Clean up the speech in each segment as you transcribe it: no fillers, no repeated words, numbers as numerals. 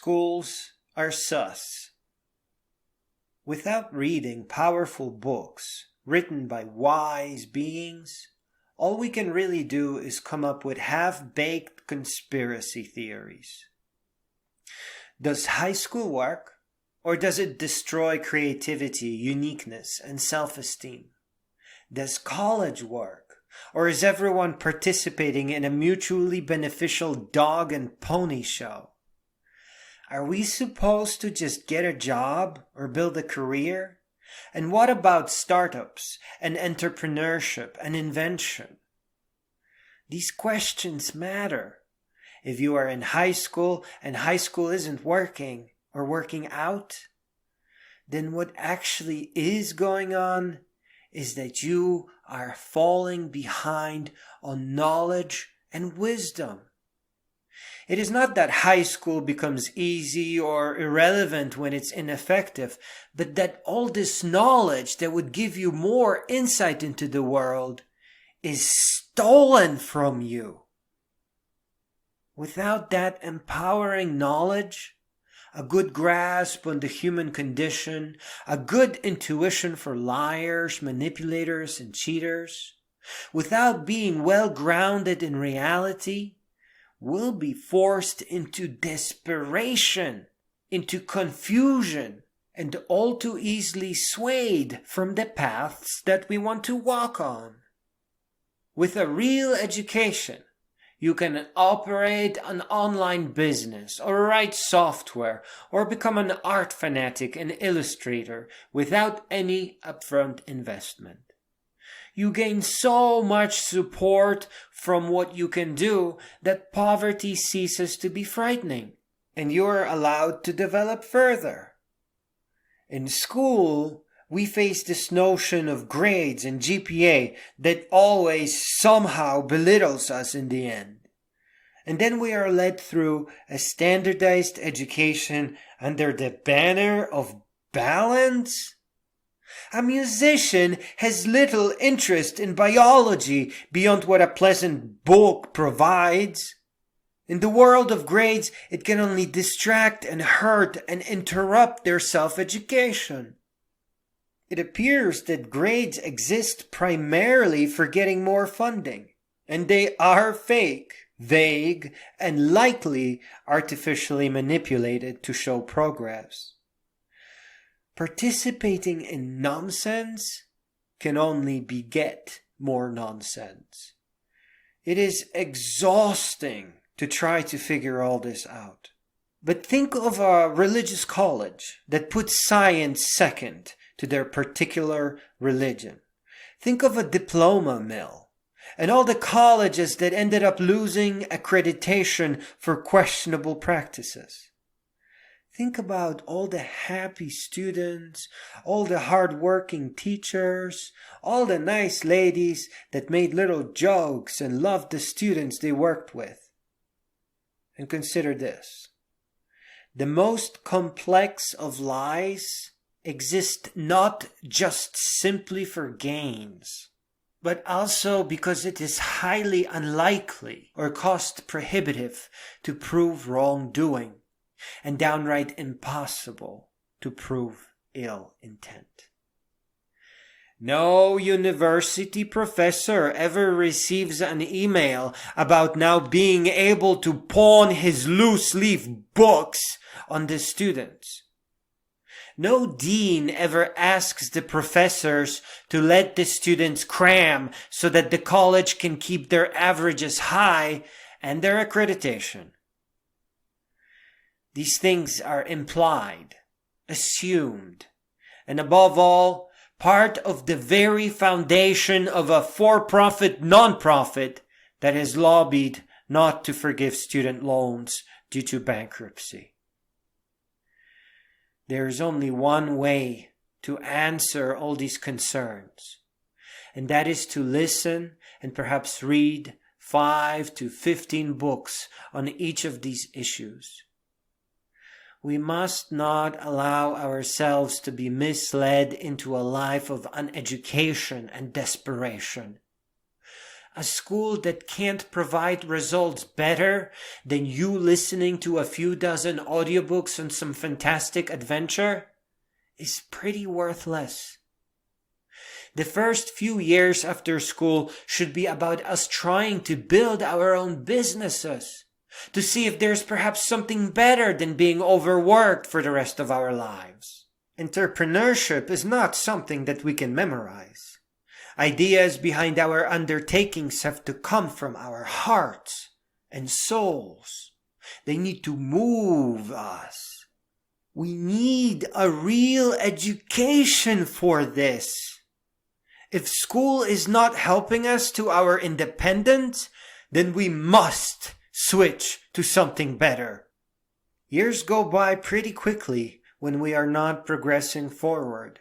Schools are sus. Without reading powerful books written by wise beings, all we can really do is come up with half-baked conspiracy theories. Does high school work, or does it destroy creativity, uniqueness, and self-esteem? Does college work, or is everyone participating in a mutually beneficial dog and pony show? Are we supposed to just get a job or build a career? And what about startups and entrepreneurship and invention? These questions matter. If you are in high school and high school isn't working or working out, then what actually is going on is that you are falling behind on knowledge and wisdom. It is not that high school becomes easy or irrelevant when it's ineffective, but that all this knowledge that would give you more insight into the world is stolen from you. Without that empowering knowledge, a good grasp on the human condition, a good intuition for liars, manipulators, and cheaters, without being well grounded in reality, will be forced into desperation, into confusion, and all too easily swayed from the paths that we want to walk on. With a real education, you can operate an online business, or write software, or become an art fanatic and illustrator without any upfront investment. You gain so much support from what you can do that poverty ceases to be frightening, and you are allowed to develop further. In school, we face this notion of grades and GPA that always somehow belittles us in the end. And then we are led through a standardized education under the banner of balance. A musician has little interest in biology beyond what a pleasant book provides. In the world of grades, it can only distract and hurt and interrupt their self-education. It appears that grades exist primarily for getting more funding, and they are fake, vague, and likely artificially manipulated to show progress. Participating in nonsense can only beget more nonsense. It is exhausting to try to figure all this out. But think of a religious college that puts science second to their particular religion. Think of a diploma mill and all the colleges that ended up losing accreditation for questionable practices. Think about all the happy students, all the hard-working teachers, all the nice ladies that made little jokes and loved the students they worked with. And consider this. The most complex of lies exist not just simply for gains, but also because it is highly unlikely or cost prohibitive to prove wrongdoing, and downright impossible to prove ill intent. No university professor ever receives an email about now being able to pawn his loose-leaf books on the students. No dean ever asks the professors to let the students cram so that the college can keep their averages high and their accreditation. These things are implied, assumed, and above all, part of the very foundation of a for-profit non-profit that has lobbied not to forgive student loans due to bankruptcy. There is only one way to answer all these concerns, and that is to listen and perhaps read 5 to 15 books on each of these issues. We must not allow ourselves to be misled into a life of uneducation and desperation. A school that can't provide results better than you listening to a few dozen audiobooks on some fantastic adventure is pretty worthless. The first few years after school should be about us trying to build our own businesses, to see if there's perhaps something better than being overworked for the rest of our lives. Entrepreneurship is not something that we can memorize. Ideas behind our undertakings have to come from our hearts and souls. They need to move us. We need a real education for this. If school is not helping us to our independence, then we must switch to something better. Years go by pretty quickly when we are not progressing forward,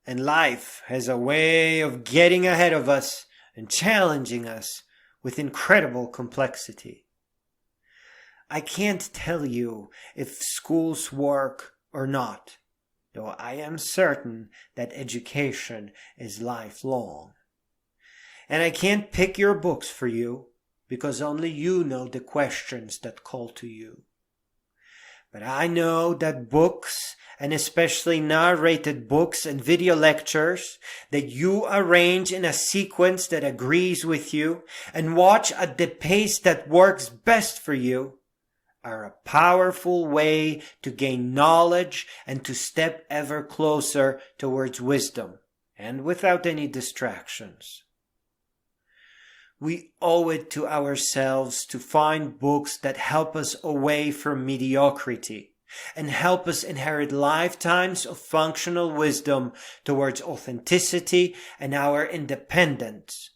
and life has a way of getting ahead of us and challenging us with incredible complexity. I can't tell you if schools work or not, though I am certain that education is lifelong. And I can't pick your books for you, because only you know the questions that call to you. But I know that books, and especially narrated books and video lectures that you arrange in a sequence that agrees with you and watch at the pace that works best for you, are a powerful way to gain knowledge and to step ever closer towards wisdom, and without any distractions. We owe it to ourselves to find books that help us away from mediocrity and help us inherit lifetimes of functional wisdom towards authenticity and our independence,